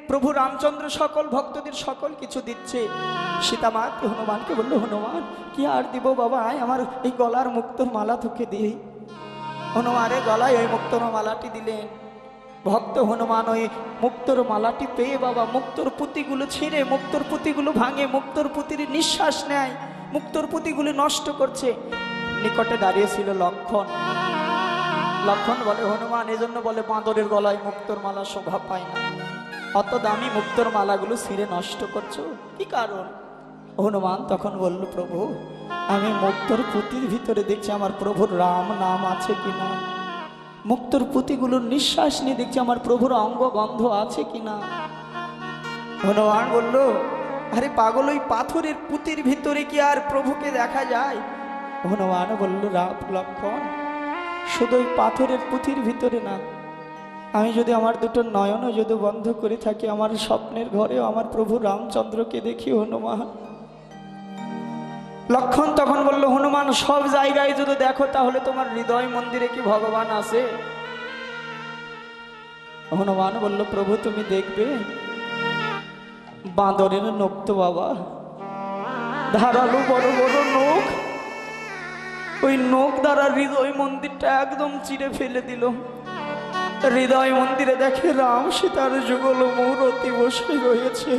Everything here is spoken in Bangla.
প্রভু রামচন্দ্র সকল ভক্তদের সকল কিছু দিচ্ছে। সীতা মা হনুমানকে বললো, হনুমান কি আর দিব বাবা, আয় আমার এই গলার মুক্তোর মালা তোকে দিই। হনুমানের গলায় ওই মুক্তোর মালাটি দিলেন। ভক্ত হনুমান ওই মুক্তোর মালাটি পেয়ে বাবা মুক্তোর পুঁতিগুলো ছিঁড়ে, মুক্তোর পুঁতিগুলো ভাঙে, মুক্তোর পুঁতির নিঃশ্বাস নেয়, মুক্তোর পুঁতিগুলো নষ্ট করছে। নিকটে দাঁড়িয়েছিল লক্ষণ। লক্ষণ বলে, হনুমান এজন্য বলে বাঁদরের গলায় মুক্তোর মালা শোভা পায় না, অত দামি মুক্তোর মালাগুলো ছিঁড়ে নষ্ট করছো, কি কারণ? হনুমান তখন বলল, প্রভু আমি মুক্তোর পুঁতির ভিতরে দেখছি আমার প্রভুর রাম নাম আছে কিনা, মুক্তোর পুঁতিগুলোর নিঃশ্বাস নিয়ে দেখছি আমার প্রভুর অঙ্গ গন্ধ আছে কিনা। হনুমান বলল, আরে পাগল, ওই পাথরের পুঁতির ভিতরে কি আর প্রভুকে দেখা যায়? হনুমান বলল, লক্ষণ শুধু ওই পাথরের পুঁতির ভিতরে না, আমি যদি আমার দুটো নয়নও যদি বন্ধ করে থাকি, আমার স্বপ্নের ঘরেও আমার প্রভু রামচন্দ্রকে দেখি হনুমান। লক্ষণ তখন বলল, হনুমান সব জায়গায় যদি দেখো তাহলে তোমার হৃদয় মন্দিরে কি ভগবান আছে? হনুমান বলল, প্রভু তুমি দেখবে বাঁদরের নখ তো বাবা, ধারালো বড় বড় নখ, ওই নখ দ্বারা হৃদয় মন্দিরটা একদম চিরে ফেলে দিল। হৃদয় মন্দিরে দেখে রাম সীতার যুগল মূরতি বসে রয়েছে।